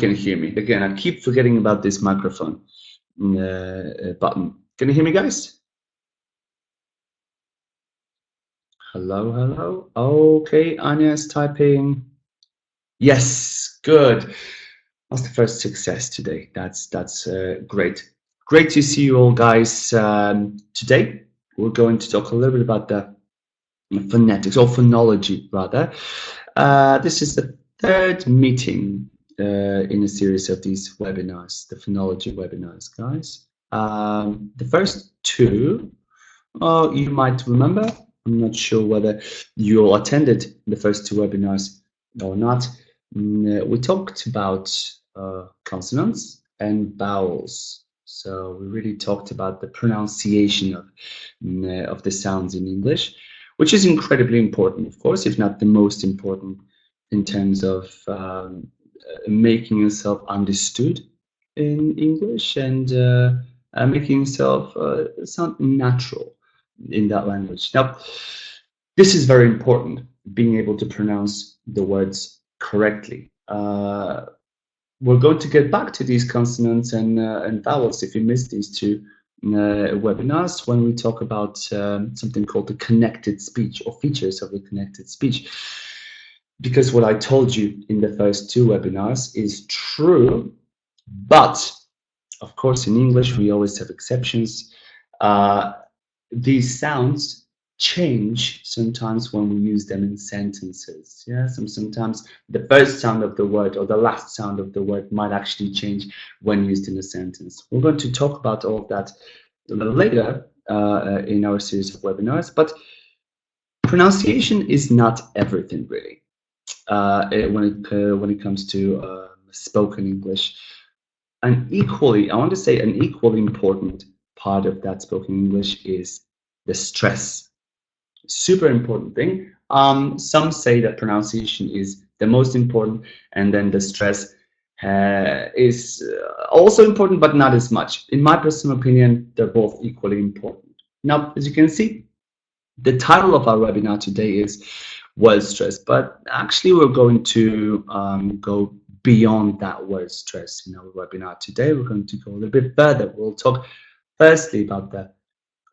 can hear me. Again, I keep forgetting about this microphone button. Can you hear me, guys? Hello, hello. Okay, Anya is typing. Yes, good. That's the first success today. That's great. Great to see you all, guys. Today we're going to talk a little bit about the phonetics or phonology, rather. This is the third meeting in a series of these webinars, the phonology webinars, guys. The first two, you might remember. I'm not sure whether you all attended the first two webinars or not. We talked about consonants and vowels. So we really talked about the pronunciation of the sounds in English, which is incredibly important, of course, if not the most important in terms of making yourself understood in English and making yourself sound natural in that language. Now, this is very important, being able to pronounce the words correctly. We're going to get back to these consonants and vowels if you missed these two webinars when we talk about something called the connected speech or features of the connected speech. Because what I told you in the first two webinars is true, but of course in English we always have exceptions. These sounds change sometimes when we use them in sentences. Yeah, sometimes the first sound of the word or the last sound of the word might actually change when used in a sentence. We're going to talk about all of that a little later in our series of webinars, but pronunciation is not everything really when it comes to spoken English. And equally, I want to say an equally important part of that spoken English is the stress. Super important thing. Some say that pronunciation is the most important, and then the stress is also important, but not as much. In my personal opinion, they're both equally important. Now, as you can see, the title of our webinar today is word stress, but actually we're going to go beyond that word stress in our webinar today. We're going to go a little bit further. We'll talk firstly about the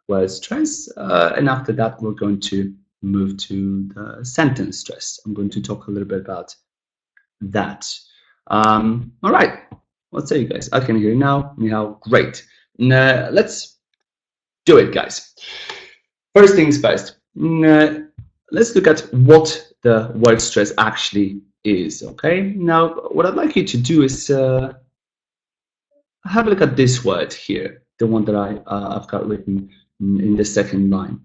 word stress, and after that we're going to move to the sentence stress. I'm going to talk a little bit about that. All right, what say you guys? I can hear you now. Anyhow, great. Now, let's do it, guys. First things first. Let's look at what the word stress actually is. Okay. Now, what I'd like you to do is have a look at this word here, the one that I've got written in the second line,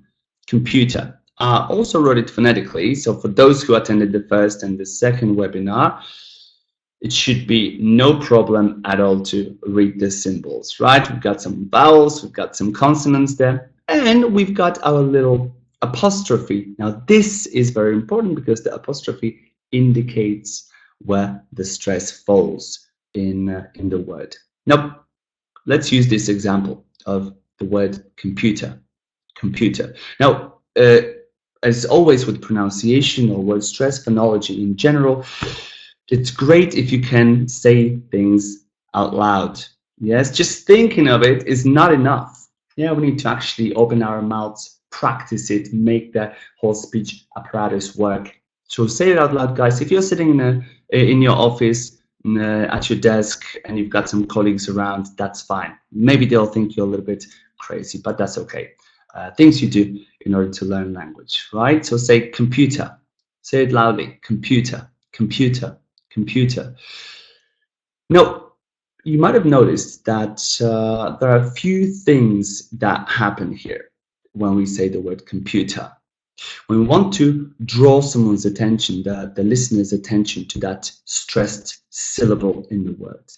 computer. I also wrote it phonetically, so for those who attended the first and the second webinar, it should be no problem at all to read the symbols, right? We've got some vowels, we've got some consonants there, and we've got our little apostrophe. Now, this is very important because the apostrophe indicates where the stress falls in the word. Now, let's use this example of the word computer. Computer. Now, as always with pronunciation or word stress, phonology in general, it's great if you can say things out loud. Yes, just thinking of it is not enough. Yeah, we need to actually open our mouths, practice it, make the whole speech apparatus work. So say it out loud, guys. If you're sitting in your office, at your desk, and you've got some colleagues around, that's fine. Maybe they'll think you're a little bit crazy, but that's okay. Things you do in order to learn language, right? So say computer. Say it loudly. Computer, computer, computer. Now, you might have noticed that there are a few things that happen here when we say the word computer. When we want to draw someone's attention, the listener's attention to that stressed syllable in the word.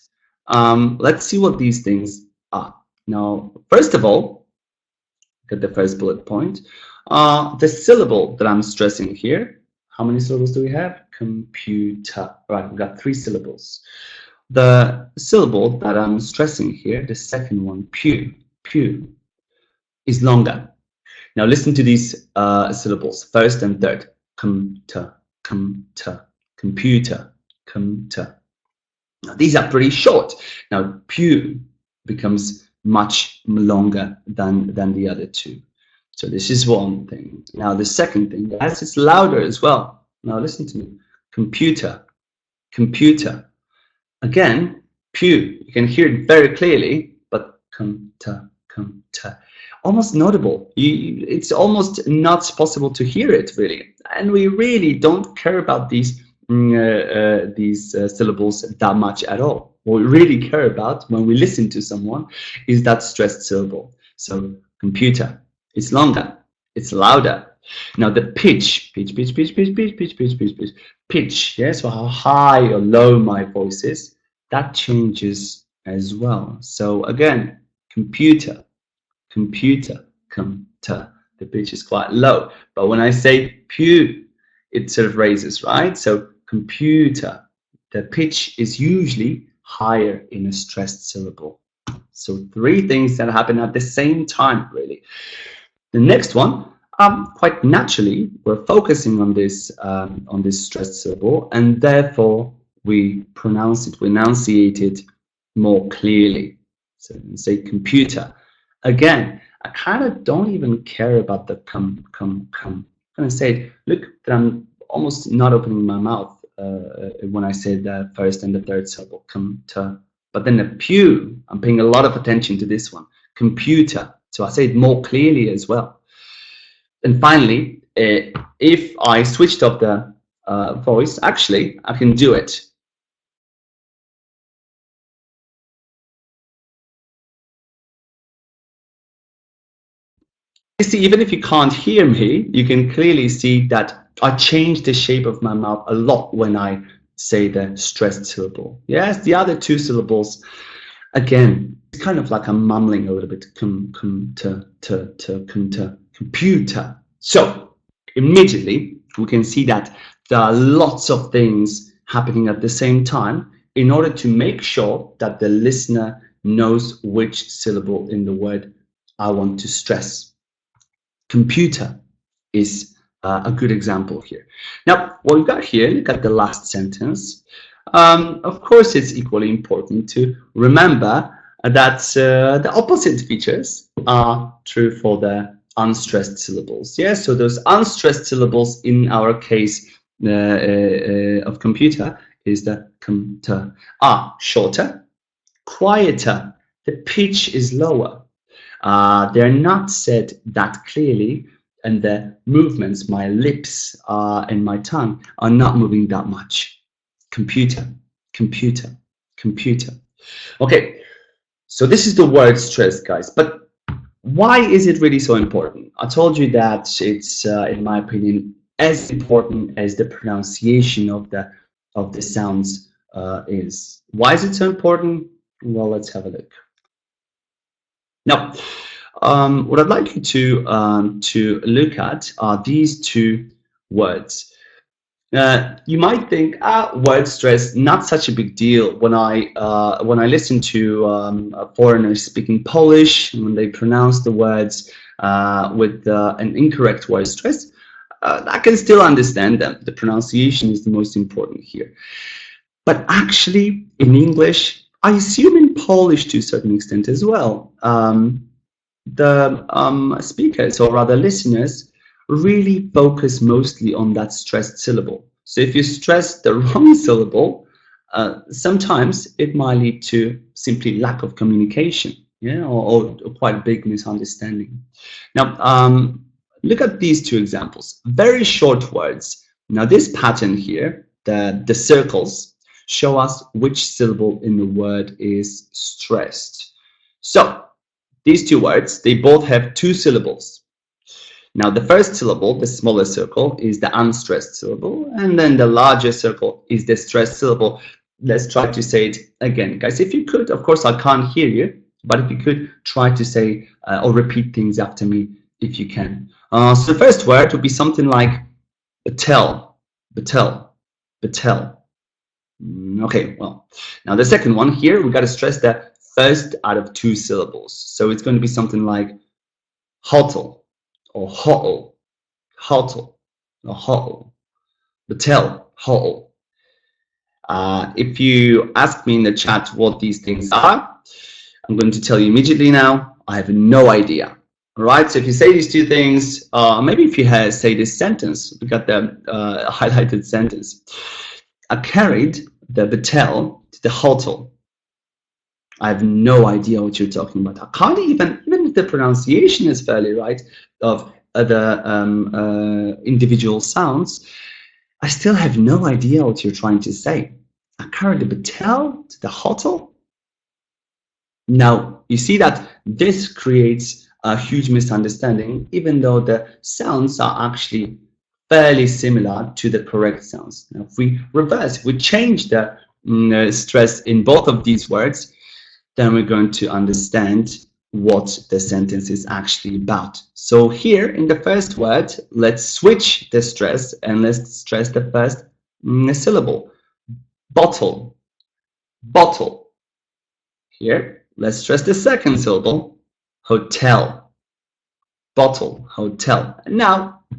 Let's see what these things are. Now, first of all, look at the first bullet point. The syllable that I'm stressing here, how many syllables do we have? Computer. Right, we've got 3 syllables. The syllable that I'm stressing here, the second one, pew, is longer. Now listen to these syllables, first and third. Computer, computer, computer. Now, these are pretty short. Now, pew becomes much longer than the other two. So this is one thing. Now, the second thing, guys, it's louder as well. Now, listen to me. Computer, computer. Again, pew. You can hear it very clearly, but come-ta, come-ta. Almost notable. It's almost not possible to hear it, really. And we really don't care about these syllables that much at all. What we really care about when we listen to someone is that stressed syllable. So computer, it's longer, it's louder. Now the pitch, yes, so how high or low my voice is, that changes as well. So again, computer, computer, computer, the pitch is quite low. But when I say pew, it sort of raises, right? So computer, the pitch is usually higher in a stressed syllable. So three things that happen at the same time, really. The next one, quite naturally, we're focusing on this stressed syllable, and therefore we pronounce it, we enunciate it more clearly. So say computer. Again, I kind of don't even care about the come. I'm going to say, look, that I'm almost not opening my mouth when I say the first and the third syllable, come to. But then the pew, I'm paying a lot of attention to this one, computer. So I say it more clearly as well. And finally, if I switched off the voice, actually, I can do it. You see, even if you can't hear me, you can clearly see that I change the shape of my mouth a lot when I say the stressed syllable. Yes, the other two syllables, again, it's kind of like I'm mumbling a little bit. Computer. So immediately we can see that there are lots of things happening at the same time in order to make sure that the listener knows which syllable in the word I want to stress. Computer is a good example here. Now, what we've got here, look at the last sentence. Of course, it's equally important to remember that the opposite features are true for the unstressed syllables. Yes, so those unstressed syllables in our case of computer is the computer are shorter, quieter, the pitch is lower. They're not said that clearly, and the movements, my lips and my tongue are not moving that much. Computer, computer, computer. Okay, so this is the word stress, guys. But why is it really so important? I told you that it's, in my opinion, as important as the pronunciation of the sounds is. Why is it so important? Well, let's have a look. Now, what I'd like you to look at are these two words. You might think, word stress, not such a big deal. When I listen to foreigners speaking Polish, when they pronounce the words with an incorrect word stress, I can still understand them. The pronunciation is the most important here. But actually, in English, I assume in Polish to a certain extent as well, the speakers, or rather listeners, really focus mostly on that stressed syllable. So if you stress the wrong syllable, sometimes it might lead to simply lack of communication, yeah, or quite a big misunderstanding. Now, look at these two examples. Very short words. Now, this pattern here, the circles, show us which syllable in the word is stressed. So these two words, they both have two syllables. Now the first syllable, the smaller circle, is the unstressed syllable, and then the larger circle is the stressed syllable. Let's try to say it again, guys. If you could, of course I can't hear you, but if you could try to say or repeat things after me if you can. So the first word would be something like batel, batel, batel. Okay, well, now the second one here, we got to stress the first out of two syllables. So it's going to be something like hotel or hotel, hotel or hotel, batel, hotel. If you ask me in the chat what these things are, I'm going to tell you immediately now. I have no idea. All right. So if you say these two things, maybe if you say this sentence, we got the highlighted sentence. I carried the batel to the hotel. I have no idea what you're talking about. I can't even if the pronunciation is fairly right of the individual sounds, I still have no idea what you're trying to say. I carried the batel to the hotel. Now, you see that this creates a huge misunderstanding, even though the sounds are actually fairly similar to the correct sounds. Now, if we reverse, if we change the stress in both of these words, then we're going to understand what the sentence is actually about. So here in the first word, let's switch the stress and let's stress the first syllable. Bottle, bottle. Here, let's stress the second syllable. Hotel, bottle, hotel. And now you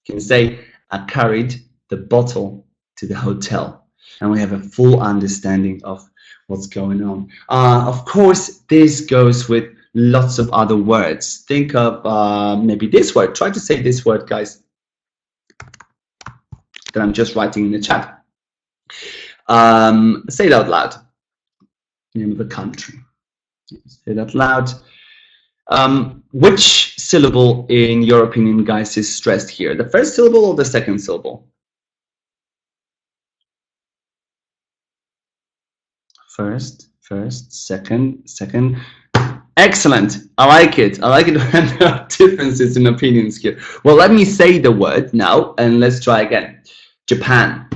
can say, I carried the bottle to the hotel. And we have a full understanding of what's going on. Of course, this goes with lots of other words. Think of maybe this word. Try to say this word, guys, that I'm just writing in the chat. Say it out loud. Name of the country. Say that loud. Which syllable, in your opinion, guys, is stressed here? The first syllable or the second syllable? First, second. Excellent. I like it. I like it when there are differences in opinions here. Well, let me say the word now and let's try again. Japan.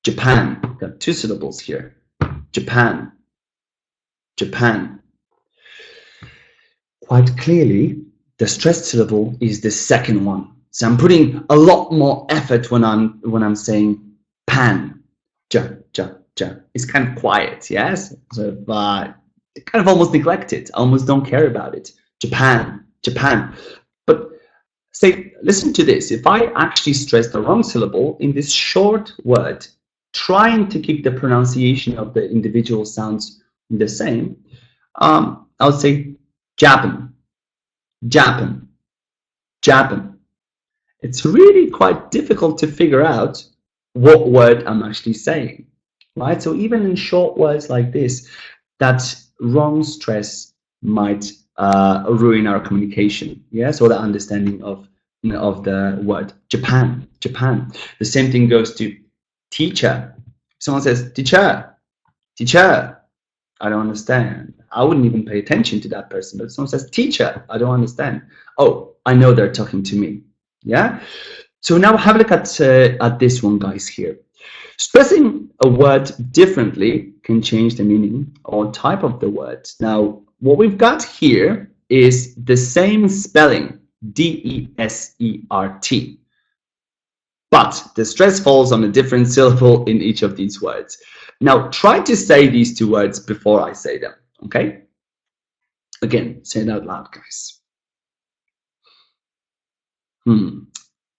Japan. Got two syllables here. Japan. Japan. Quite clearly, the stressed syllable is the second one. So I'm putting a lot more effort when I'm saying pan. It's kind of quiet, yes? So kind of almost neglected. I almost don't care about it. Japan. But say, listen to this. If I actually stress the wrong syllable in this short word, trying to keep the pronunciation of the individual sounds the same, I would say Japan. It's really quite difficult to figure out what word I'm actually saying, right? So even in short words like this, that wrong stress might ruin our communication, yes, or the understanding of the word Japan. The same thing goes to teacher. Someone says teacher, I don't understand. I wouldn't even pay attention to that person, but someone says teacher, I don't understand. Oh, I know they're talking to me. Yeah. So now have a look at this one, guys. Here, stressing a word differently can change the meaning or type of the word. Now, what we've got here is the same spelling, D-E-S-E-R-T, but the stress falls on a different syllable in each of these words. Now, try to say these two words before I say them, okay? Again, say it out loud, guys.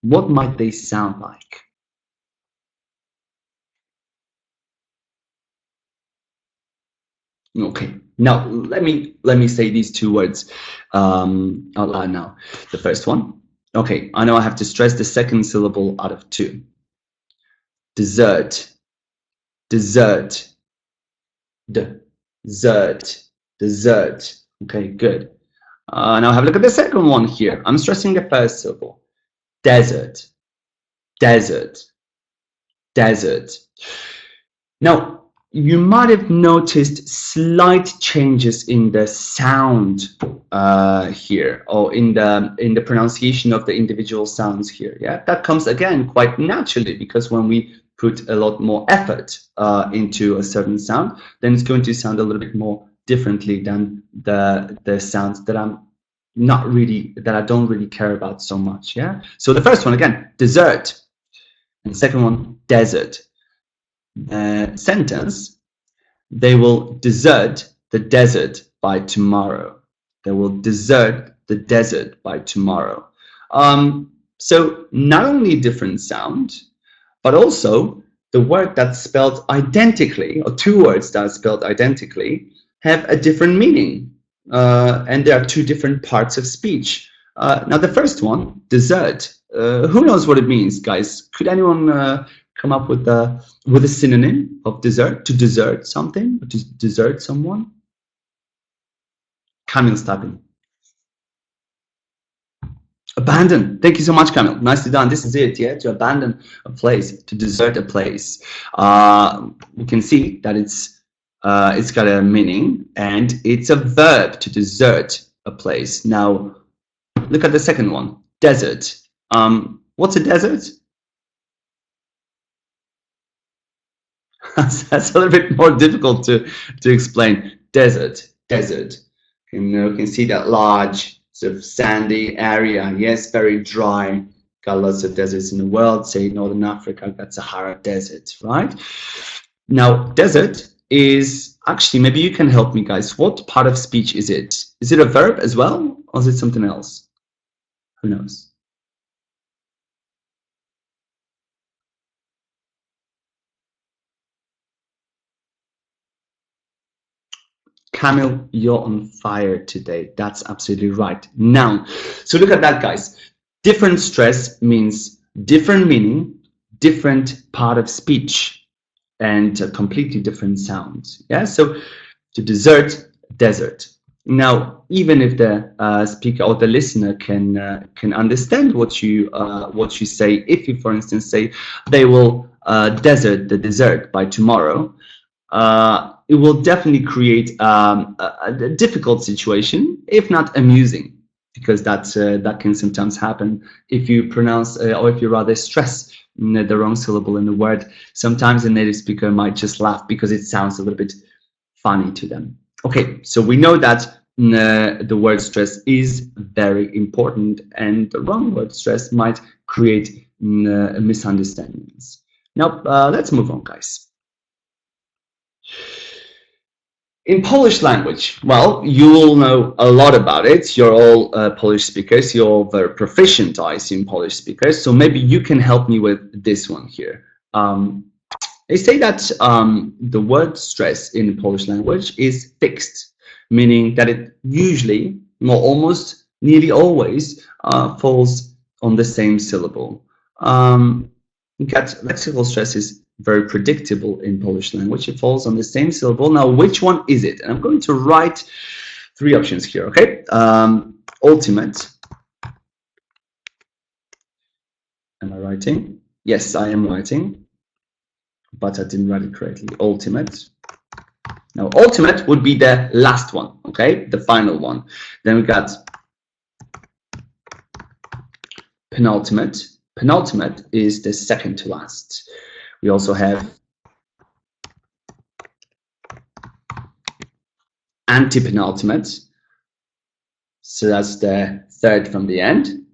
What might they sound like? Okay, now let me say these two words out loud now. The first one, okay, I know I have to stress the second syllable out of two. Dessert. Okay, good. Now have a look at the second one here. I'm stressing the first syllable. Desert. Now, you might have noticed slight changes in the sound here, or in the pronunciation of the individual sounds here. Yeah, that comes again quite naturally, because when we put a lot more effort into a certain sound, then it's going to sound a little bit more differently than the sounds that I don't really care about so much. Yeah. So the first one again, dessert, and the second one, desert. Sentence: they will desert the desert by tomorrow. They will desert the desert by tomorrow. So not only different sound, but also the word that's spelled identically, or two words that are spelled identically, have a different meaning. And there are two different parts of speech. Now, the first one, dessert. Who knows what it means, guys? Could anyone come up with a synonym of dessert? To desert something, to desert someone? Kamil's tapping. Abandon. Thank you so much, Kamil. Nicely done. This is it, yeah? To abandon a place, to desert a place. We can see that it's got a meaning, and it's a verb, to desert a place. Now, look at the second one, desert. What's a desert? That's a little bit more difficult to explain. Desert. You can see that large sort of sandy area. Yes, very dry. Got lots of deserts in the world. Say Northern Africa, got Sahara Desert, right? Now, desert is actually, maybe you can help me, guys. What part of speech is it? Is it a verb as well, or is it something else? Who knows? Kamil, you're on fire today. That's absolutely right. Noun. So look at that, guys. Different stress means different meaning, different part of speech, and a completely different sound. Yeah. So to desert, desert. Now, even if the speaker or the listener can understand what you say, if you, for instance, say they will desert the dessert by tomorrow, it will definitely create a difficult situation, if not amusing, because that can sometimes happen if you pronounce or if you rather stress the wrong syllable in the word. Sometimes a native speaker might just laugh because it sounds a little bit funny to them. Okay, so we know that the word stress is very important, and the wrong word stress might create misunderstandings. Now, let's move on, guys. In Polish language, well, you all know a lot about it. You're all Polish speakers. You're all very proficient, I assume, Polish speakers. So maybe you can help me with this one here. They say that the word stress in the Polish language is fixed, meaning that it usually, or almost nearly always, falls on the same syllable. Lexical stress is very predictable in Polish language. It falls on the same syllable. Now, which one is it? And I'm going to write three options here, okay? Ultimate. Am I writing? Yes, I am writing, but I didn't write it correctly. Ultimate. Now, ultimate would be the last one, okay? The final one. Then we got penultimate. Penultimate is the second to last. We also have antepenultimate. So that's the third from the end.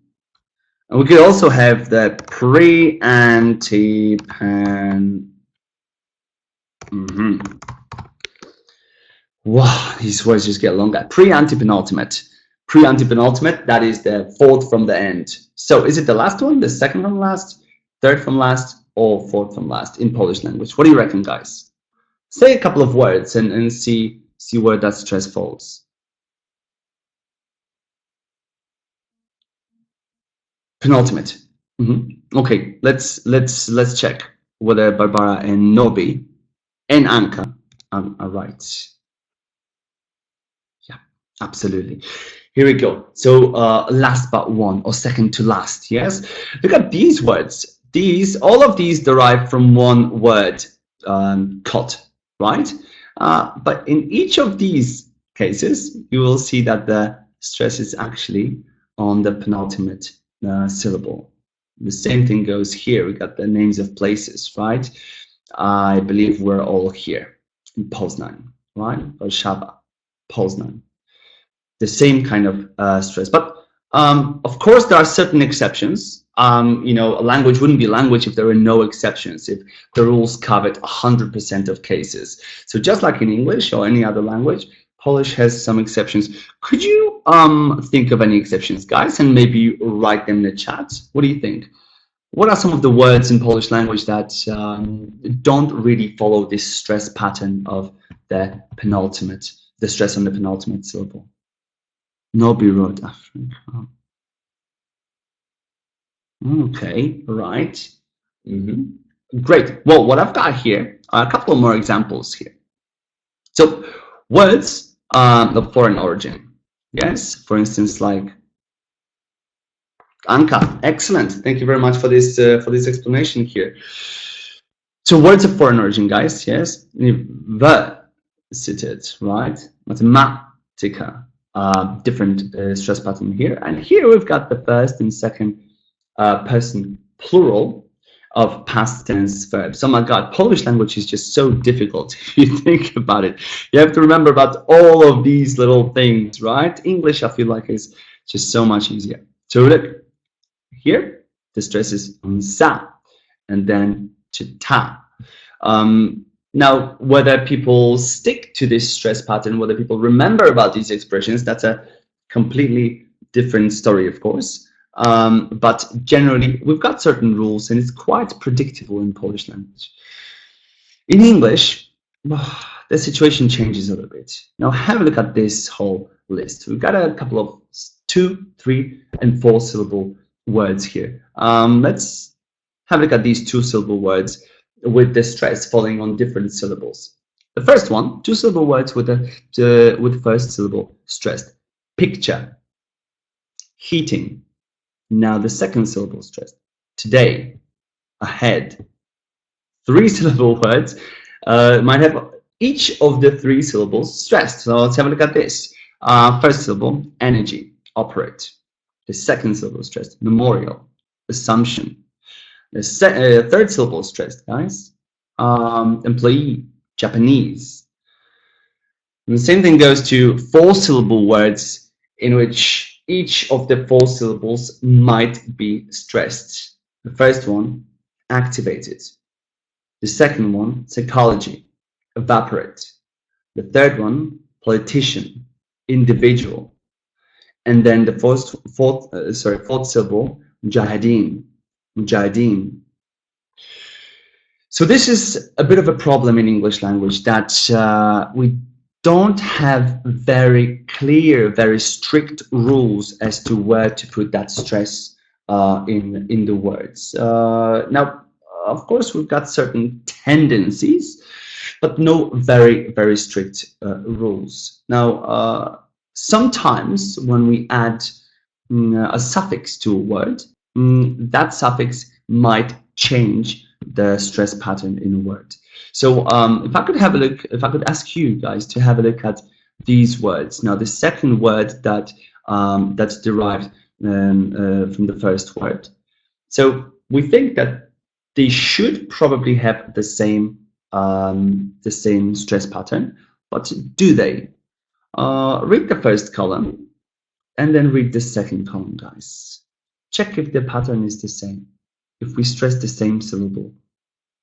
And we could also have the pre-antepen. Wow, these words just get longer. Pre-antepenultimate. Pre-antepenultimate, that is the fourth from the end. So is it the last one, the second from last, third from last, or fourth from last in Polish language? What do you reckon, guys? Say a couple of words and see where that stress falls. Penultimate. Okay, let's check whether Barbara and Nobi and Anka are right. Yeah, absolutely. Here we go. So last but one, or second to last. Yes. Look at these words. All of these derive from one word, cut, right? But in each of these cases, you will see that the stress is actually on the penultimate syllable. The same thing goes here. We got the names of places, right? I believe we're all here in Poznan, right? Warszawa, Poznan. The same kind of stress. But of course, there are certain exceptions. You know, a language wouldn't be a language if there were no exceptions, if the rules covered 100% of cases. So just like in English or any other language, Polish has some exceptions. Could you think of any exceptions, guys, and maybe write them in the chat? What do you think? what are some of the words in Polish language that don't really follow this stress pattern of the penultimate, the stress on the penultimate syllable? Nobi road after. Okay, right. Great. Well, what I've got here are a couple more examples here. So, words of foreign origin. Yes, for instance, like Anka. Excellent. Thank you very much for this explanation here. So, words of foreign origin, guys. Yes, university, right? Matematyka. Different stress pattern here, and here we've got the first and second person plural of past tense verbs. Oh my God, Polish language is just so difficult if you think about it. You have to remember about all of these little things, right? English, I feel like, is just so much easier. So look, here, the stress is on sa, and then to ta. Now, whether people stick to this stress pattern, whether people remember about these expressions, that's a completely different story, of course. But generally, we've got certain rules, and it's quite predictable in Polish language. In English, the situation changes a little bit. Now, have a look at this whole list. We've got a couple of 2, 3, and 4 syllable words here. Let's have a look at these 2 syllable words with the stress falling on different syllables. The first one, 2 syllable words with the first syllable stressed. Picture, heating. Now the second syllable stressed. Today, ahead. 3 syllable words might have each of the 3 syllables stressed. So let's have a look at this. First syllable, energy, operate. The second syllable stressed, memorial, assumption. The third syllable stressed, guys. Employee, Japanese. And the same thing goes to 4 syllable words in which each of the 4 syllables might be stressed. The first one, activated. The second one, psychology, evaporate. The third one, politician, individual. And then the fourth syllable, mujahideen. Mujahideen. So this is a bit of a problem in English language, that we don't have very clear, very strict rules as to where to put that stress in the words. Now, of course, we've got certain tendencies, but no very, very strict rules. Now, sometimes when we add a suffix to a word, that suffix might change the stress pattern in a word. So if I could have a look, if I could ask you guys to have a look at these words. Now, the second word that that's derived from the first word. So we think that they should probably have the same stress pattern, but do they? Read the first column and then read the second column, guys. Check if the pattern is the same, if we stress the same syllable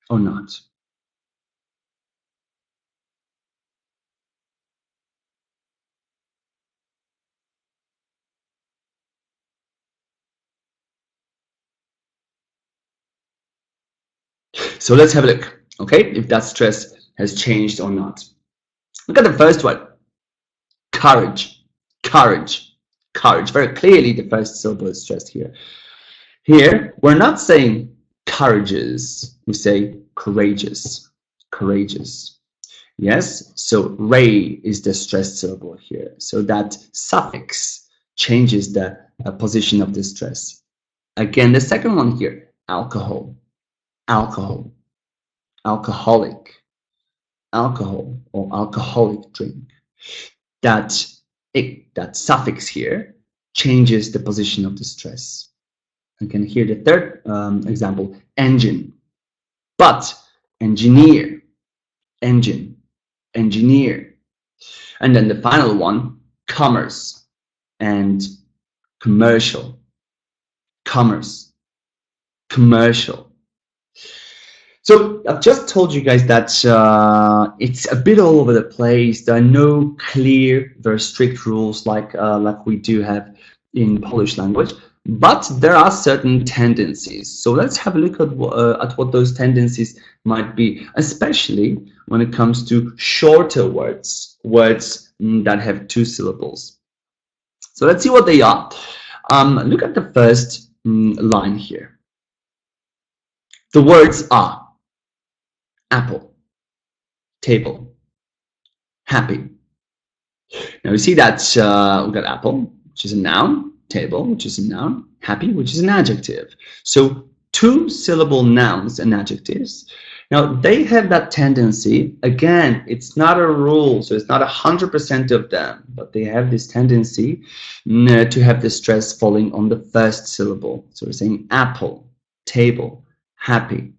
or not. So let's have a look, okay, if that stress has changed or not. Look at the first one, courage, courage, courage. Very clearly the first syllable is stressed here. Here, we're not saying courageous, we say courageous, courageous. Yes, so ray is the stressed syllable here. So that suffix changes the position of the stress. Again, the second one here, alcohol, alcohol, alcoholic, alcohol or alcoholic drink. That suffix here changes the position of the stress. Again, here the third example, engine, but engineer, engine, engineer. And then the final one, commerce and commercial, commerce, commercial. So I've just told you guys that it's a bit all over the place. There are no clear, very strict rules like we do have in Polish language. but there are certain tendencies. So let's have a look at what those tendencies might be, especially when it comes to shorter words, that have 2 syllables. So let's see what they are. Look at the first line here. The words are apple, table, happy. Now you see that we've got apple, which is a noun, table, which is a noun, happy, which is an adjective. So 2-syllable nouns and adjectives. Now they have that tendency. Again, it's not a rule, so it's not 100% of them, but they have this tendency to have the stress falling on the first syllable. So we're saying apple, table, happy.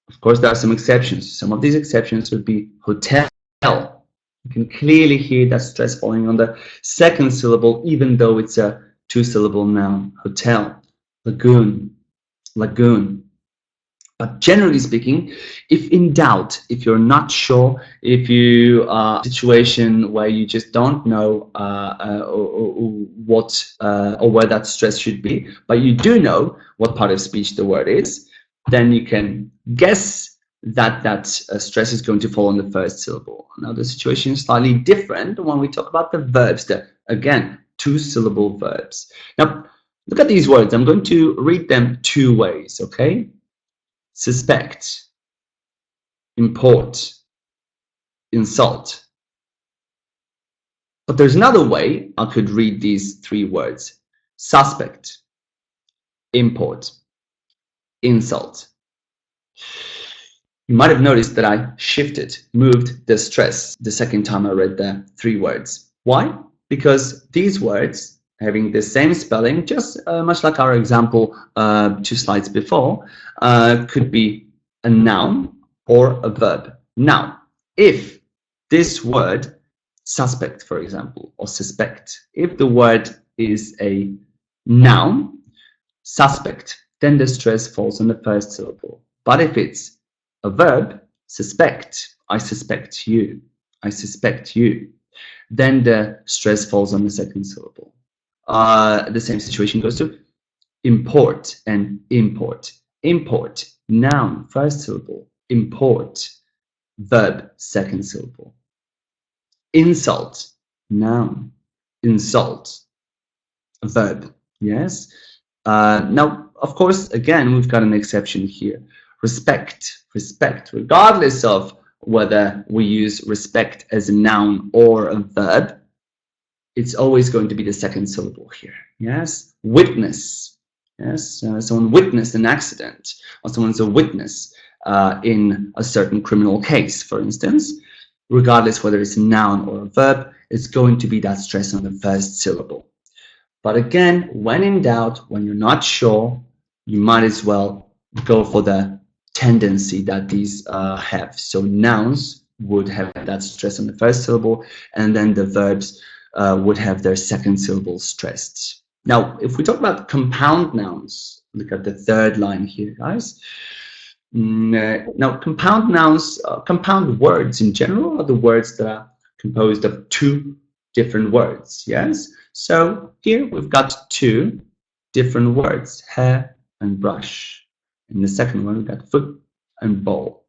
Of course, there are some exceptions. Some of these exceptions would be hotel. You can clearly hear that stress falling on the second syllable, even though it's a 2-syllable noun. Hotel, lagoon, lagoon. But generally speaking, if in doubt, if you're not sure, if you are in a situation where you just don't know what or where that stress should be, but you do know what part of speech the word is, then you can guess that stress is going to fall on the first syllable. Now the situation is slightly different when we talk about the verbs, that again, 2-syllable verbs. Now look at these words. I'm going to read them 2 ways, okay? Suspect, import, insult. But there's another way I could read these 3 words: suspect, import, insult. You might have noticed that I moved the stress the second time I read the 3 words. Why? Because these words, having the same spelling, just much like our example 2 slides before, could be a noun or a verb. Now, if this word, suspect, for example, or suspect, if the word is a noun, suspect, then the stress falls on the first syllable. But if it's a verb, suspect, I suspect you, I suspect you, then the stress falls on the second syllable. The same situation goes to import and import. Import, noun, first syllable. Import, verb, second syllable. Insult, noun. Insult, verb. Yes. Now, of course, again, we've got an exception here. Respect, respect, regardless of whether we use respect as a noun or a verb, it's always going to be the second syllable here. Yes. Witness. Yes. Someone witnessed an accident, or someone's a witness in a certain criminal case, for instance. Regardless whether it's a noun or a verb, it's going to be that stress on the first syllable. But again, when in doubt, when you're not sure, you might as well go for the tendency that these have. So nouns would have that stress on the first syllable, and then the verbs would have their second syllable stressed. Now, if we talk about compound nouns, look at the 3rd line here, guys. Now, compound nouns, compound words in general are the words that are composed of 2 different words, yes? So here we've got 2 different words, hair and brush. In the second one, we've got foot and bowl.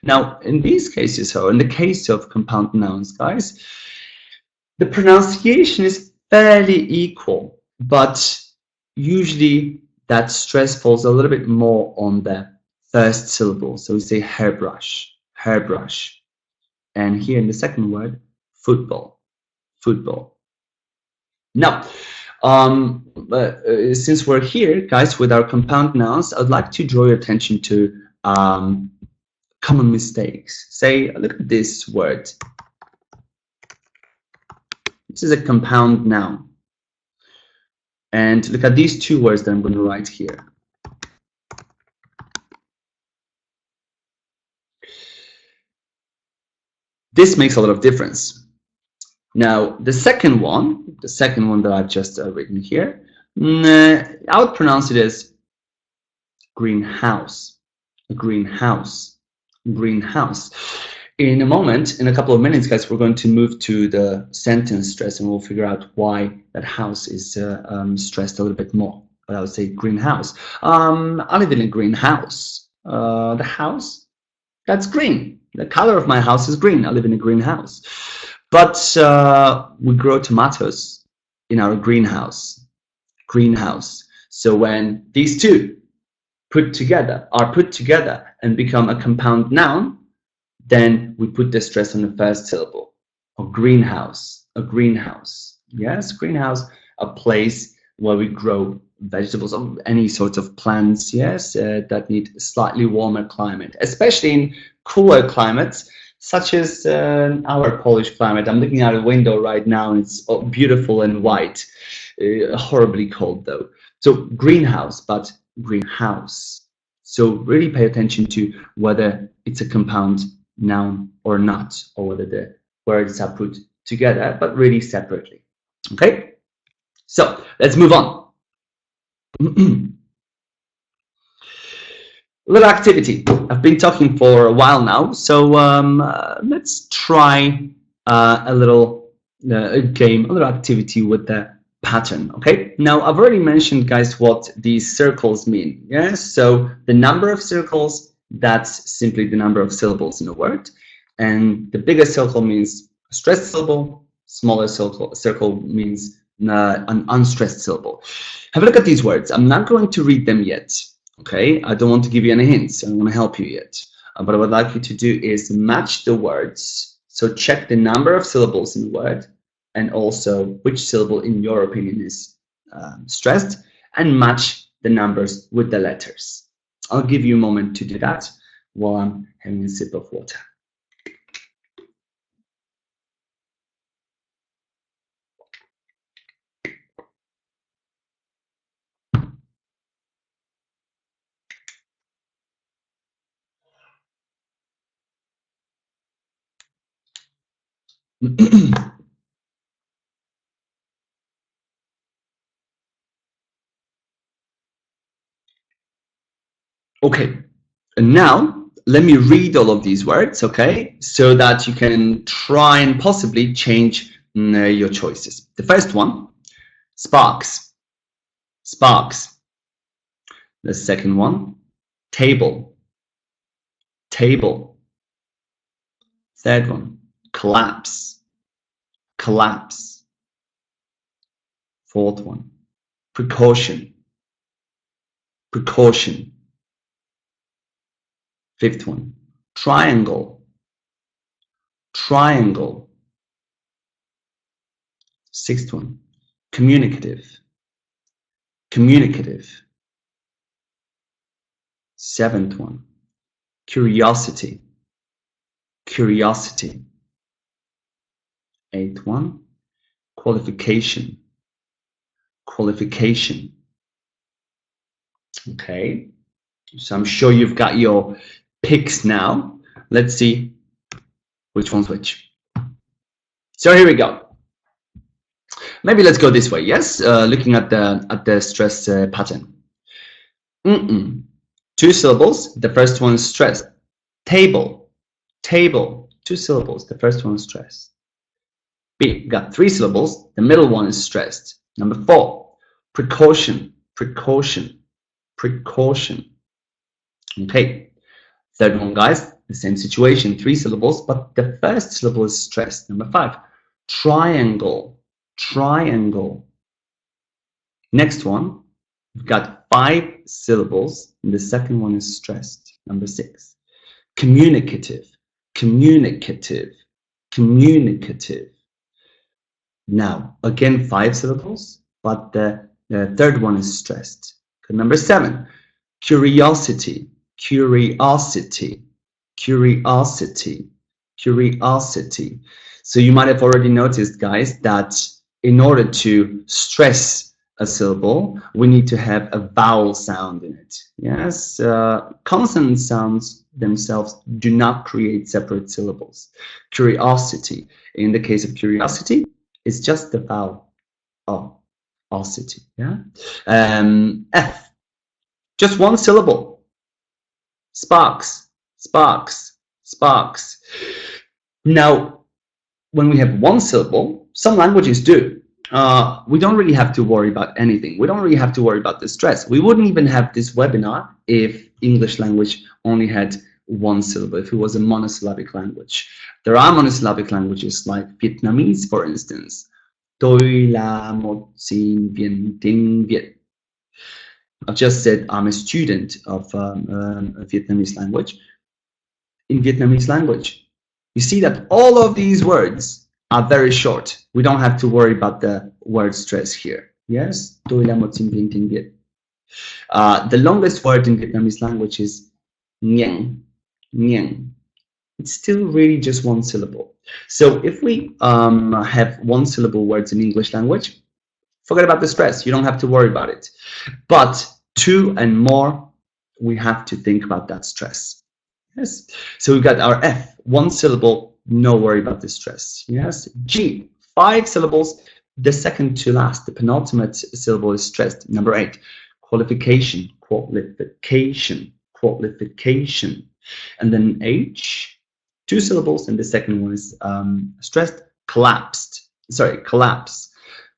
Now, in these cases, so in the case of compound nouns, guys, the pronunciation is fairly equal, but usually that stress falls a little bit more on the first syllable. So we say hairbrush, hairbrush. And here in the second word, football, football. Now, since we're here, guys, with our compound nouns, I'd like to draw your attention to common mistakes. Say, look at this word. This is a compound noun. And look at these 2 words that I'm going to write here. This makes a lot of difference. Now, the second one that I've just written here, I would pronounce it as greenhouse, greenhouse, greenhouse. In a moment, in a couple of minutes, guys, we're going to move to the sentence stress, and we'll figure out why that house is stressed a little bit more. But I would say greenhouse. I live in a greenhouse. The house, that's green. The color of my house is green. I live in a greenhouse. But we grow tomatoes in our greenhouse. Greenhouse. So when these two are put together and become a compound noun, then we put the stress on the first syllable. A greenhouse, a greenhouse. Yes, greenhouse, a place where we grow vegetables or any sort of plants, yes, that need a slightly warmer climate, especially in cooler climates, such as our Polish climate. I'm looking out a window right now and it's beautiful and white, horribly cold though. So greenhouse, but greenhouse. So really pay attention to whether it's a compound noun or not, or whether the words are put together, but really separately. Okay, so let's move on. Little activity. I've been talking for a while now, so let's try a little game, a little activity with the pattern. Okay, now I've already mentioned, guys, what these circles mean. Yes, so the number of circles, that's simply the number of syllables in a word, and the bigger circle means a stressed syllable, smaller circle means an unstressed syllable. Have a look at these words. I'm not going to read them yet. Okay, I don't want to give you any hints. I don't want to help you yet. But what I would like you to do is match the words. So check the number of syllables in the word, and also which syllable, in your opinion, is stressed, and match the numbers with the letters. I'll give you a moment to do that while I'm having a sip of water. Okay, and now let me read all of these words, okay, so that you can try and possibly change your choices. The first one, sparks, sparks. The second one, table, table. Third one, collapse, collapse. Fourth one, precaution, precaution. Fifth one, triangle, triangle. Sixth one, communicative, communicative. Seventh one, curiosity, curiosity. Eighth one, qualification, qualification. Okay, so I'm sure you've got your picks now. Let's see which one's which. So here we go. Maybe let's go this way. Yes, looking at the stress pattern. Two syllables. The first one is stressed. Table, table. Two syllables. The first one is stressed. B, got three syllables. The middle one is stressed. Number 4, precaution, precaution, precaution. Okay. Third one, guys, the same situation, 3 syllables, but the first syllable is stressed. Number 5, triangle, triangle. Next one, we've got 5 syllables, and the second one is stressed. Number 6, communicative, communicative, communicative. Now, again, 5 syllables, but the third one is stressed. Number 7, curiosity, curiosity, curiosity, curiosity. So you might have already noticed, guys, that in order to stress a syllable, we need to have a vowel sound in it. Yes, consonant sounds themselves do not create separate syllables. Curiosity, in the case of curiosity, it's just the vowel. Oh, osity. Yeah. F, just one syllable. Sparks, sparks, sparks. Now, when we have one syllable, some languages do. We don't really have to worry about anything. We don't really have to worry about the stress. We wouldn't even have this webinar if English language only had one syllable, if it was a monosyllabic language. There are monosyllabic languages like Vietnamese, for instance. Tôi là một sinh viên tiếng Việt. I've just said I'm a student of Vietnamese language. In Vietnamese language, you see that all of these words are very short. We don't have to worry about the word stress here. Yes, tôi là một sinh viên tiếng Việt. The longest word in Vietnamese language is nhang, nhang. It's still really just one syllable. So if we have one syllable words in English language, forget about the stress. You don't have to worry about it. But two and more, we have to think about that stress. Yes. So we've got our F, one syllable, no worry about the stress. Yes. G, 5 syllables. The second to last, the penultimate syllable is stressed. Number 8, qualification, qualification, qualification. And then H, 2 syllables, and the second one is stressed, collapsed. Sorry, collapse.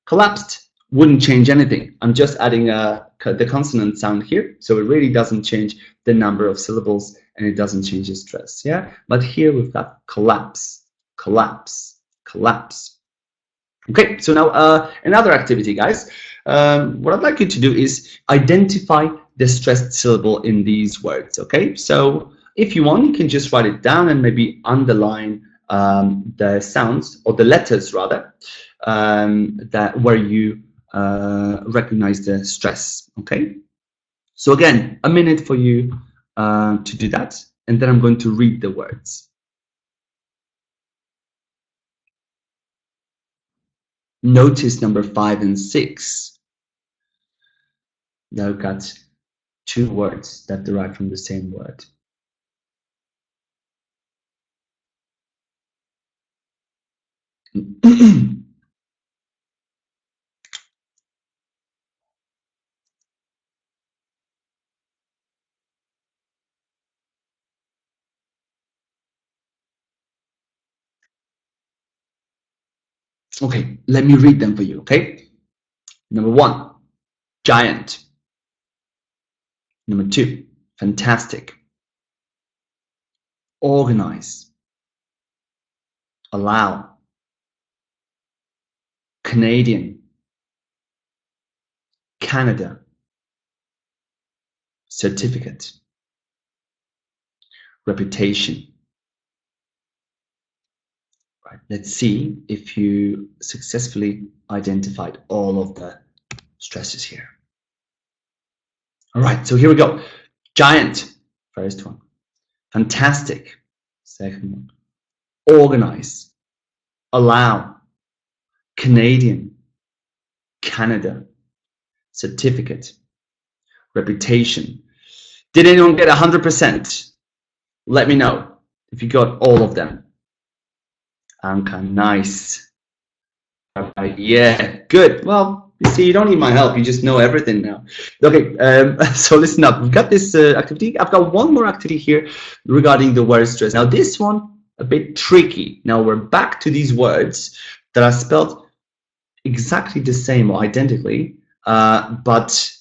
Collapsed wouldn't change anything. I'm just adding the consonant sound here, so it really doesn't change the number of syllables and it doesn't change the stress. Yeah, but here we've got collapse, collapse, collapse. Okay, so now another activity, guys. What I'd like you to do is identify the stressed syllable in these words. Okay, so if you want, you can just write it down and maybe underline the sounds, or the letters rather, that where you recognize the stress. Okay, so again, a minute for you to do that, and then I'm going to read the words. Notice number 5 and 6. Now we've got 2 words that derive from the same word. Okay, let me read them for you, okay? Number 1, giant. Number 2, fantastic. Organize. Allow. Canadian. Canada. Certificate. Reputation. Right, let's see if you successfully identified all of the stresses here. All right, so here we go. Giant, first one. Fantastic, second one. Organize. Allow. Canadian. Canada. Certificate. Reputation. Did anyone get 100%? Let me know if you got all of them. Anka, nice. Yeah, good. Well, you see, you don't need my help. You just know everything now. Okay, so listen up. We've got this activity. I've got one more activity here regarding the word stress. Now, this one, a bit tricky. Now, we're back to these words that are spelled exactly the same or identically, but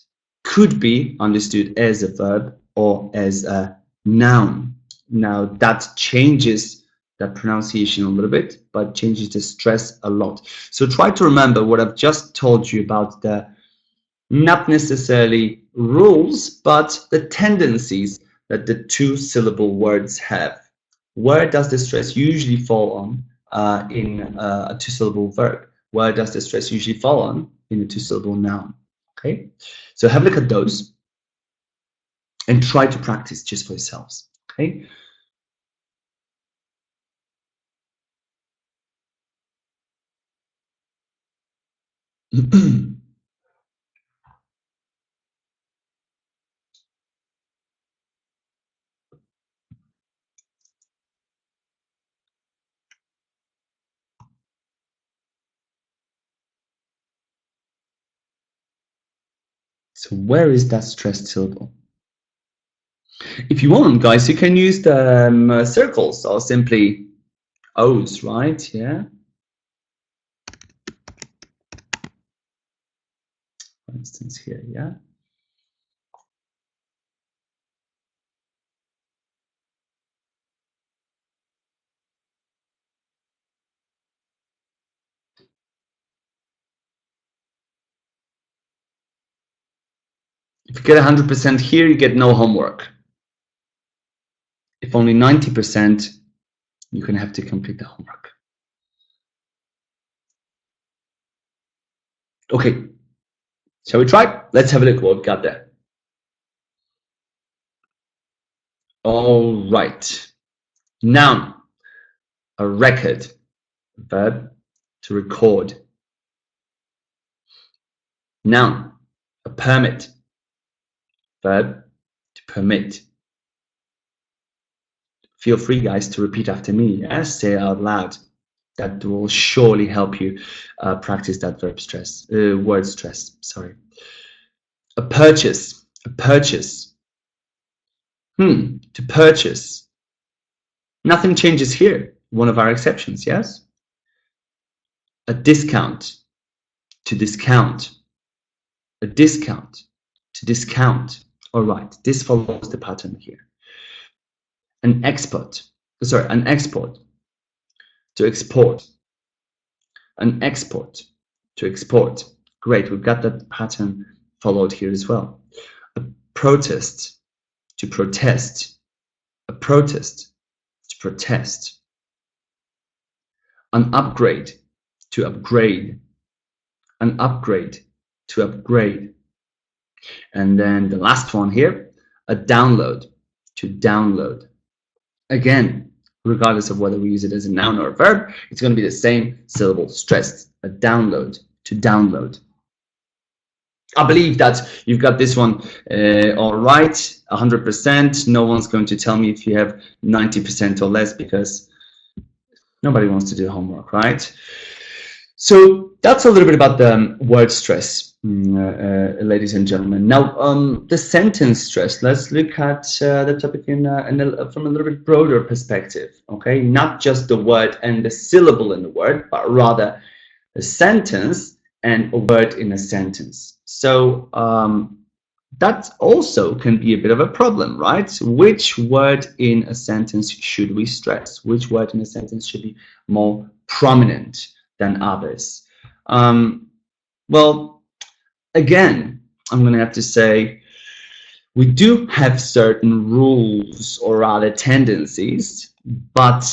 could be understood as a verb or as a noun. Now, that changes that pronunciation a little bit, but changes the stress a lot. So try to remember what I've just told you about the not necessarily rules, but the tendencies that the 2-syllable words have. Where does the stress usually fall on in a 2-syllable verb? Where does the stress usually fall on in a 2-syllable noun? Okay, so have a look at those and try to practice just for yourselves. Okay. So where is that stressed syllable? If you want, guys, you can use the circles or simply O's, right? Yeah. For instance, here, yeah. If you get 100% here, you get no homework. If only 90%, you're going to have to complete the homework. Okay, shall we try? Let's have a look what we got there. All right. Noun, a record. Verb, to record. Noun, a permit. Verb, to permit. Feel free, guys, to repeat after me. Yes, say it out loud. That will surely help you practice that verb stress, word stress. Sorry. A purchase. A purchase. To purchase. Nothing changes here. One of our exceptions, yes? A discount. To discount. A discount. To discount. All right, this follows the pattern here. An export. Sorry, an export. To export. An export. To export. Great, we've got that pattern followed here as well. A protest. To protest. A protest. To protest. An upgrade. To upgrade. An upgrade. To upgrade. And then the last one here, a download. To download. Again, regardless of whether we use it as a noun or a verb, it's going to be the same syllable stressed. A download. To download. I believe that you've got this one all right, 100%. No one's going to tell me if you have 90% or less, because nobody wants to do homework, right? So that's a little bit about the word stress, ladies and gentlemen. Now, the sentence stress, let's look at the topic from a little bit broader perspective, okay? Not just the word and the syllable in the word, but rather a sentence and a word in a sentence. So that also can be a bit of a problem, right? Which word in a sentence should we stress? Which word in a sentence should be more prominent than others? Well, again, I'm going to have to say we do have certain rules or rather tendencies, but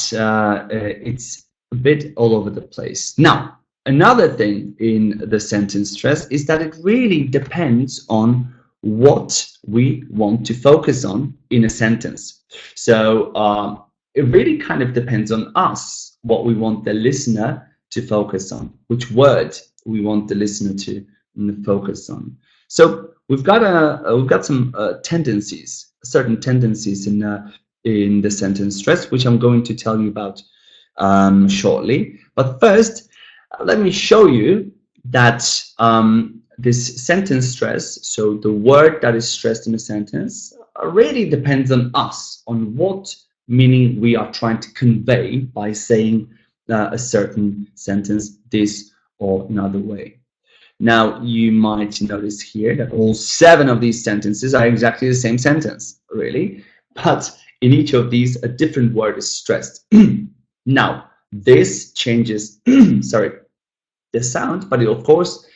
it's a bit all over the place. Now, another thing in the sentence stress is that it really depends on what we want to focus on in a sentence. So it really kind of depends on us, what we want the listener to focus on, which word we want the listener to focus on. So we've got some tendencies, certain tendencies in the sentence stress, which I'm going to tell you about shortly. But first, let me show you that this sentence stress, so the word that is stressed in a sentence, really depends on us, on what meaning we are trying to convey by saying a certain sentence this or another way. Now, you might notice here that all 7 of these sentences are exactly the same sentence, really, but in each of these, a different word is stressed. Now, this changes, sorry, the sound, but it, of course,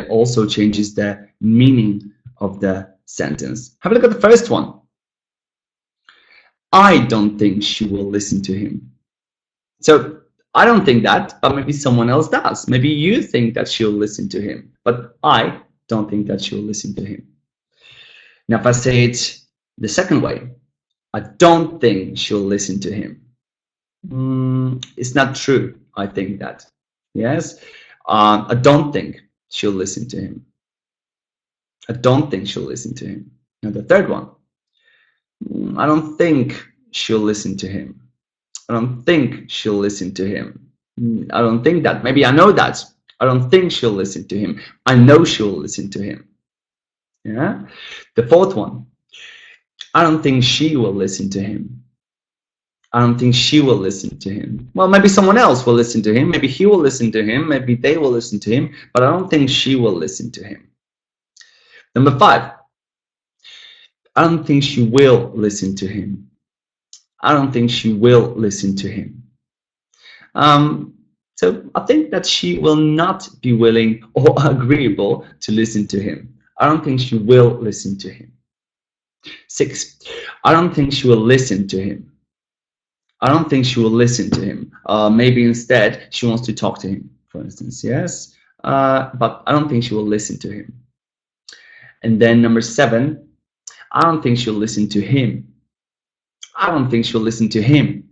also changes the meaning of the sentence. Have a look at the first one. I don't think she will listen to him. So I don't think that, but maybe someone else does. Maybe you think that she'll listen to him, but I don't think that she'll listen to him. Now, if I say it the second way, I don't think she'll listen to him. It's not true. I think that. Yes. I don't think she'll listen to him. I don't think she'll listen to him. Now, the third one. I don't think she'll listen to him. I don't think she'll listen to him. I don't think that. Maybe I know that. I don't think she'll listen to him. I know she'll listen to him. Yeah. The fourth one. I don't think she will listen to him. I don't think she will listen to him. Well, maybe someone else will listen to him. Maybe he will listen to him. Maybe they will listen to him. But I don't think she will listen to him. Number 5. I don't think she will listen to him. I don't think she will listen to him. So I think that she will not be willing or agreeable to listen to him. I don't think she will listen to him. 6. I don't think she will listen to him. I don't think she will listen to him. Maybe instead she wants to talk to him, for instance. Yes, but I don't think she will listen to him. And then number 7, I don't think she'll listen to him. I don't think she'll listen to him.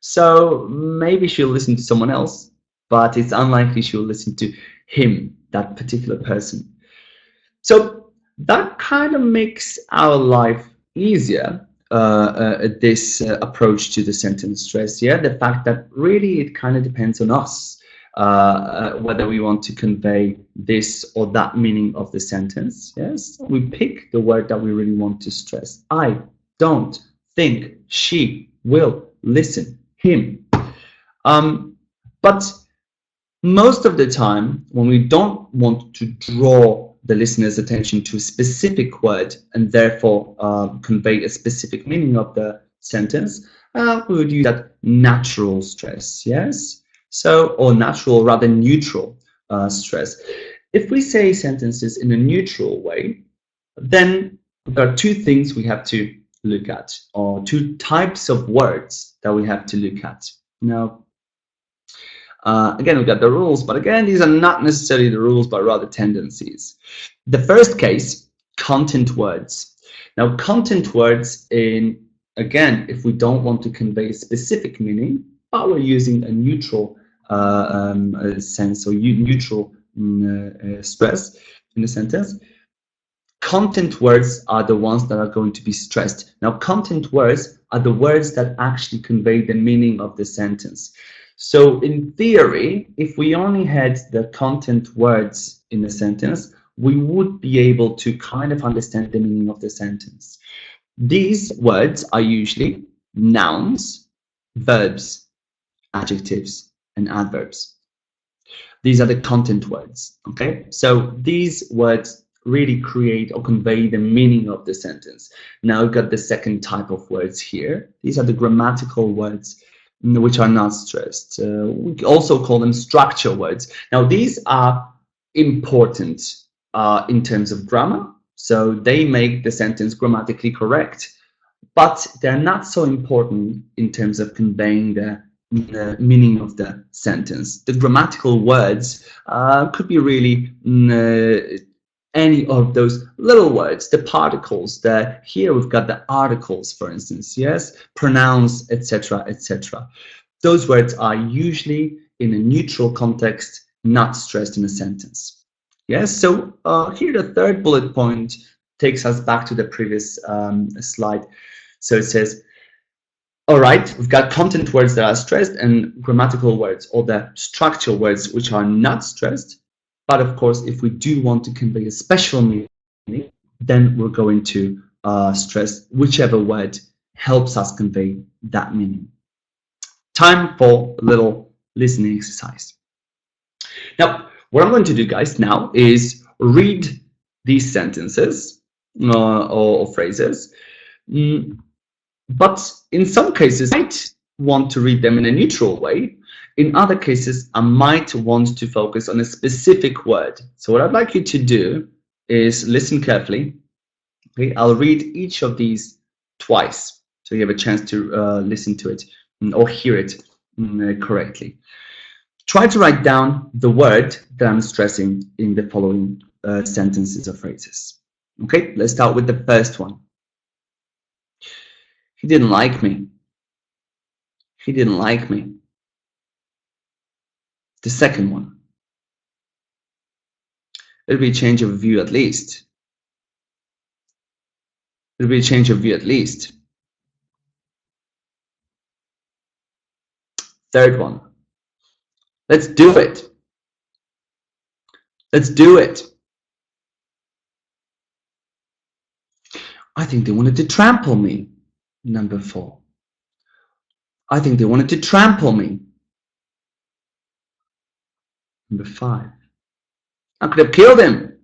So maybe she'll listen to someone else, but it's unlikely she'll listen to him, that particular person. So that kind of makes our life easier, this approach to the sentence stress. Yeah, the fact that really it kind of depends on us whether we want to convey this or that meaning of the sentence. Yes, we pick the word that we really want to stress. I don't think she will listen him. But most of the time, when we don't want to draw the listener's attention to a specific word and therefore convey a specific meaning of the sentence, we would use that natural stress. Yes, so, or natural, rather neutral stress. If we say sentences in a neutral way, then there are 2 things we have to look at, or 2 types of words that we have to look at. Now, again, we've got the rules, but again, these are not necessarily the rules, but rather tendencies. The first case, content words. Now, content words, again, if we don't want to convey a specific meaning, but we're using a neutral sense or neutral stress in the sentence, content words are the ones that are going to be stressed. Now, content words are the words that actually convey the meaning of the sentence. So in theory, if we only had the content words in the sentence, we would be able to kind of understand the meaning of the sentence. These words are usually nouns, verbs, adjectives, and adverbs. These are the content words, okay? So these words really create or convey the meaning of the sentence. Now we've got the second type of words here. These are the grammatical words, which are not stressed. We also call them structure words. Now these are important in terms of grammar, so they make the sentence grammatically correct, but they're not so important in terms of conveying the meaning of the sentence. The grammatical words could be really any of those little words, the particles. Here we've got the articles, for instance, yes, pronouns, etc., etc. Those words are usually in a neutral context, not stressed in a sentence. Yes, so here the third bullet point takes us back to the previous slide. So it says, all right, we've got content words that are stressed and grammatical words, or the structural words which are not stressed. But of course, if we do want to convey a special meaning, then we're going to stress whichever word helps us convey that meaning. Time for a little listening exercise. Now, what I'm going to do, guys, now is read these sentences or phrases. But in some cases, I might want to read them in a neutral way. In other cases, I might want to focus on a specific word. So what I'd like you to do is listen carefully. Okay, I'll read each of these twice, so you have a chance to listen to it or hear it correctly. Try to write down the word that I'm stressing in the following sentences or phrases. Okay, let's start with the first one. He didn't like me. He didn't like me. The second one. It'll be a change of view at least. It'll be a change of view at least. Third one. Let's do it. Let's do it. I think they wanted to trample me. Number 4. I think they wanted to trample me. Number 5. I could have killed him.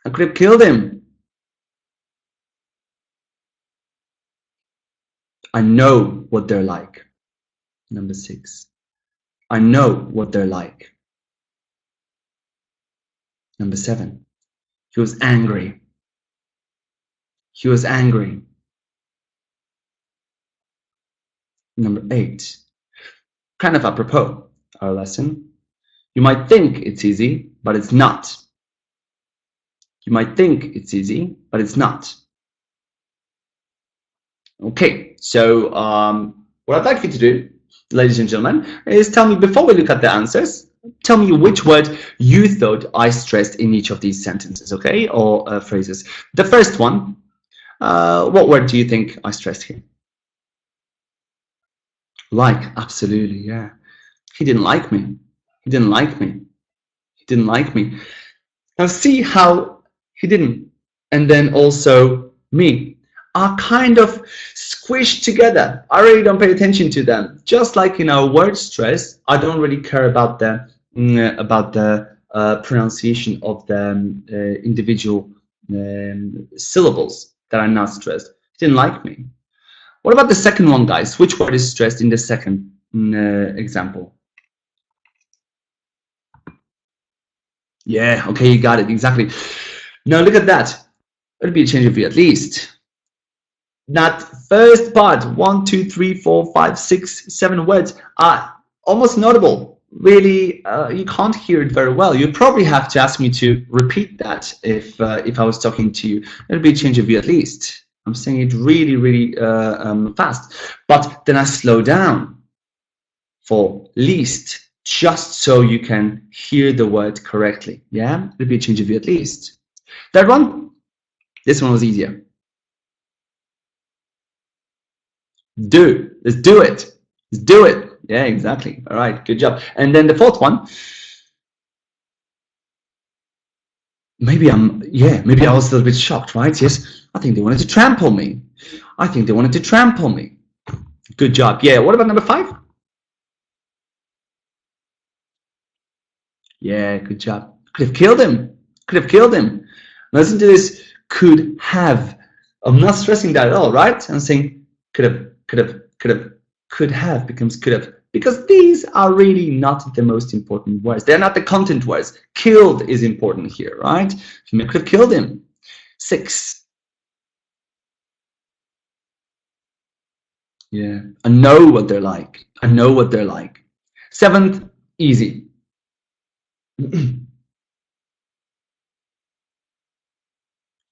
I could have killed him. I know what they're like. Number 6. I know what they're like. Number 7. He was angry. He was angry. Number 8. Kind of apropos our lesson. You might think it's easy, but it's not. You might think it's easy, but it's not. Okay, so what I'd like you to do, ladies and gentlemen, is tell me, before we look at the answers, tell me which word you thought I stressed in each of these sentences, okay, or phrases. The first one, what word do you think I stressed here? Like, absolutely, yeah. He didn't like me. He didn't like me. He didn't like me. Now see how he didn't, and then also me, are kind of squished together. I really don't pay attention to them. Just like, you know, word stress, I don't really care about the pronunciation of the individual syllables that are not stressed. He didn't like me. What about the second one, guys? Which word is stressed in the second example? Yeah, okay, you got it, exactly. Now look at that. It'll be a change of view at least. That first part, 1, 2, 3, 4, 5, 6, 7 words are almost notable. Really, you can't hear it very well. You probably have to ask me to repeat that if I was talking to you. It'll be a change of view at least. I'm saying it really, really fast. But then I slow down for least, just so you can hear the word correctly. Yeah, it'll be a change of view at least. That one, this one was easier. Do. Let's do it. Let's do it. Yeah, exactly. All right, good job. And then the fourth one, maybe I was a little bit shocked, right? Yes, I think they wanted to trample me. I think they wanted to trample me. Good job. Yeah, what about number 5? Yeah, good job. Could have killed him. Could have killed him. Listen to this. Could have. I'm not stressing that at all, right? I'm saying could have, could have becomes could have, because these are really not the most important words. They're not the content words. Killed is important here, right? You could have killed him. 6. Yeah, I know what they're like. I know what they're like. 7th, easy.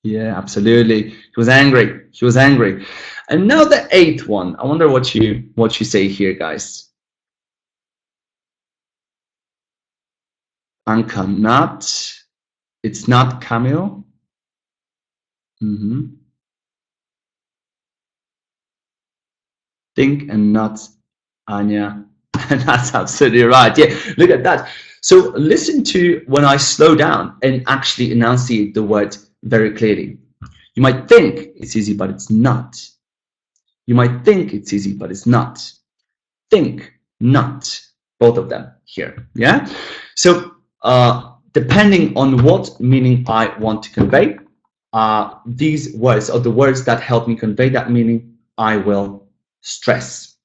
Yeah, absolutely. He was angry. He was angry. And now the 8th one. I wonder what you say here, guys. Anka, not. It's not Camille. Think and not Anya. And that's absolutely right. Yeah, look at that. So listen to when I slow down and actually enunciate the word very clearly. You might think it's easy, but it's not. You might think it's easy, but it's not. Think, not. Both of them here. Yeah. So depending on what meaning I want to convey, these words are the words that help me convey that meaning. I will stress.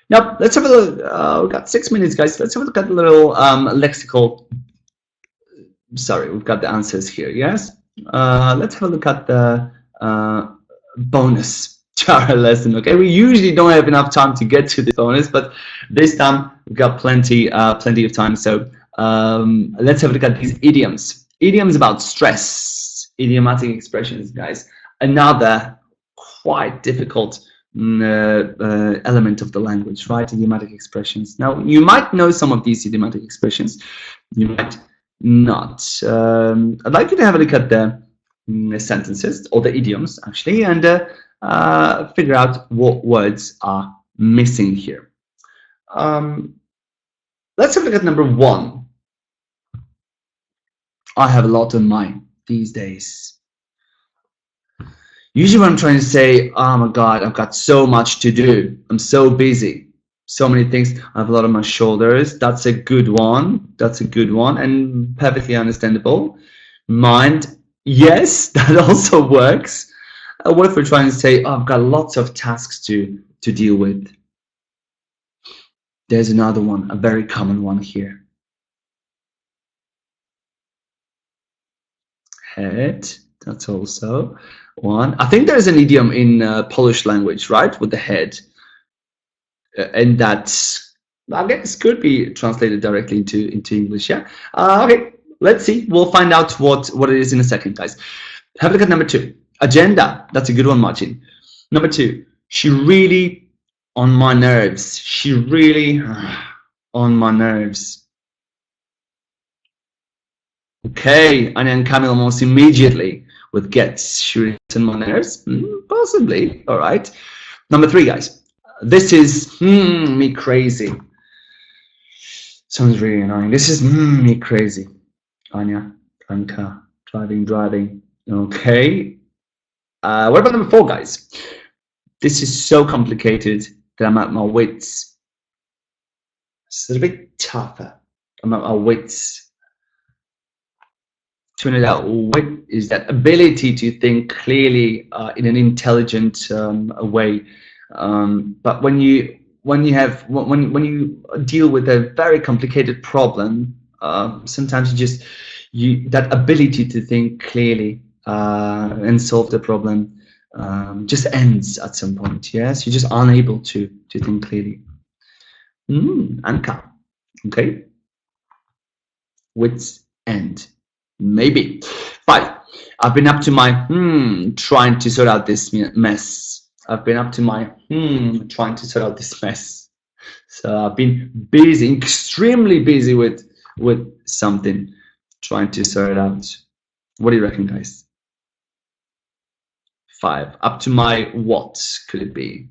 Now let's have a look. We've got 6 minutes, guys. Let's have a look at the little lexical. Sorry, we've got the answers here. Yes. Let's have a look at the bonus to our lesson. Okay, we usually don't have enough time to get to the bonus, but this time we've got plenty of time. So let's have a look at these idioms. Idioms about stress, idiomatic expressions, guys. Another quite difficult element of the language, right? Idiomatic expressions. Now you might know some of these idiomatic expressions. You might not. I'd like you to have a look at the sentences or the idioms actually, and figure out what words are missing here. Let's have a look at number 1. I have a lot on mind these days. Usually when I'm trying to say, oh my God, I've got so much to do. I'm so busy. So many things. I have a lot on my shoulders. That's a good one. That's a good one and perfectly understandable. Mind, yes, that also works. What if we're trying to say, oh, I've got lots of tasks to deal with? There's another one, a very common one here. Head, that's also one. I think there's an idiom in Polish language, right, with the head. And that's, I guess, could be translated directly into English, yeah? Okay, let's see. We'll find out what it is in a second, guys. Have a look at number 2. Agenda. That's a good one, Martin. Number 2. She really on my nerves. She really on my nerves. Okay, and then Camille almost immediately with gets. She really on my nerves. Possibly. All right. Number 3, guys. This is me crazy. Sounds really annoying. This is me crazy. Anya, Anka, driving. Okay. What about number 4, guys? This is so complicated that I'm at my wits. It's a bit tougher. I'm at my wits. To know that wit is that ability to think clearly in an intelligent way. But when you deal with a very complicated problem, sometimes that ability to think clearly and solve the problem just ends at some point. Yes, you're just unable to think clearly. Anka, okay. Wits end, maybe. 5. I've been up to my trying to sort out this mess. I've been up to my trying to sort out this mess. So I've been busy, extremely busy with something, trying to sort it out. What do you reckon, guys? 5. Up to my what could it be?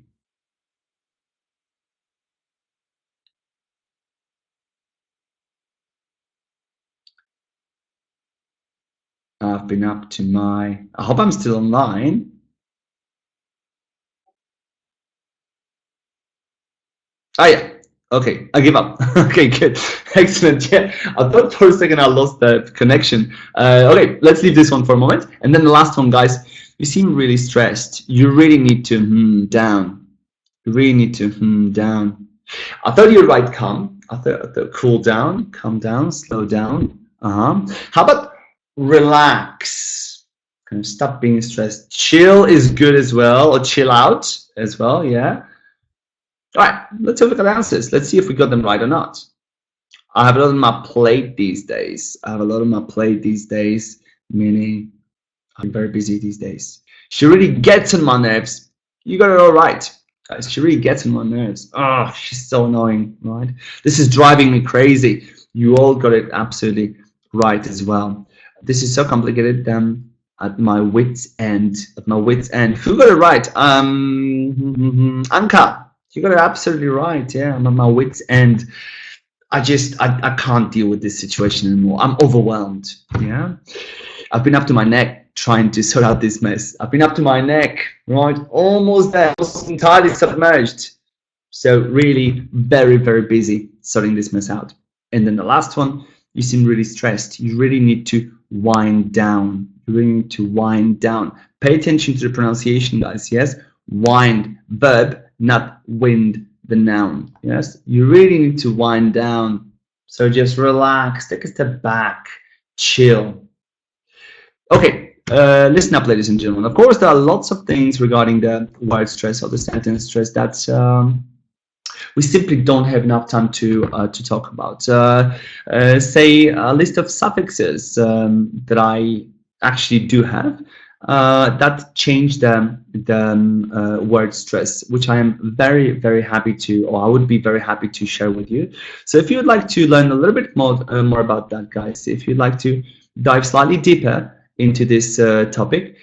I've been up to my. I hope I'm still online. Oh yeah. Okay, I give up. Okay, good. Excellent. Yeah, I thought for a second I lost the connection. Okay, let's leave this one for a moment. And then the last one, guys. You seem really stressed. You really need to down. You really need to down. I thought you were right, calm. I thought cool down, calm down, slow down. How about relax? Kind of stop being stressed. Chill is good as well, or chill out as well, yeah. All right, let's have a look at the answers. Let's see if we got them right or not. I have a lot on my plate these days. Meaning I'm very busy these days. She really gets on my nerves. You got it all right, guys. She really gets on my nerves. Oh, she's so annoying, right? This is driving me crazy. You all got it absolutely right as well. This is so complicated. At my wit's end. Who got it right? Anka. You got it absolutely right. Yeah, I'm at my wit's end. I can't deal with this situation anymore. I'm overwhelmed. Yeah, I've been up to my neck trying to sort out this mess. I've been up to my neck, right? Almost there, almost entirely submerged. So really very, very busy sorting this mess out. And then the last one, you seem really stressed. You really need to wind down. You really need to wind down. Pay attention to the pronunciation, guys. Yes, wind, verb, not wind, the noun. Yes, you really need to wind down. So just relax, take a step back, chill. Okay, listen up, ladies and gentlemen. Of course, there are lots of things regarding the word stress or the sentence stress that we simply don't have enough time to talk about. Say a list of suffixes that I actually do have. That changed the word stress, which I am very, very happy to, or I would be very happy to share with you. So if you'd like to learn a little bit more about that, guys, if you'd like to dive slightly deeper into this topic,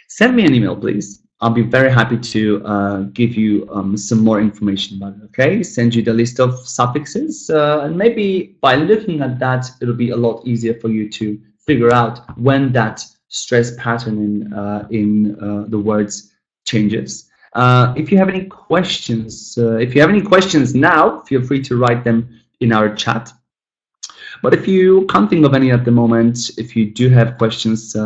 send me an email, please. I'll be very happy to give you some more information about it, okay? Send you the list of suffixes, and maybe by looking at that, it'll be a lot easier for you to figure out when that stress pattern in the words changes. If you have any questions, now, feel free to write them in our chat. But if you can't think of any at the moment, if you do have questions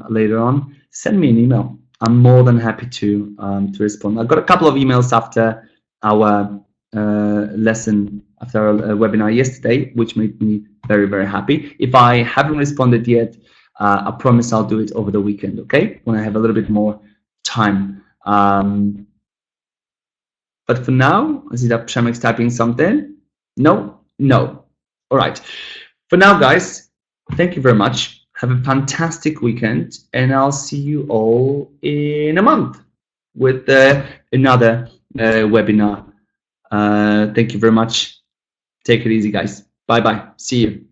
later on, send me an email. I'm more than happy to respond. I got a couple of emails after our lesson, after our webinar yesterday, which made me very, very happy. If I haven't responded yet, I promise I'll do it over the weekend, okay? When I have a little bit more time. But for now, I see that Przemek's typing something. No. All right. For now, guys, thank you very much. Have a fantastic weekend, and I'll see you all in a month with another webinar. Thank you very much. Take it easy, guys. Bye-bye. See you.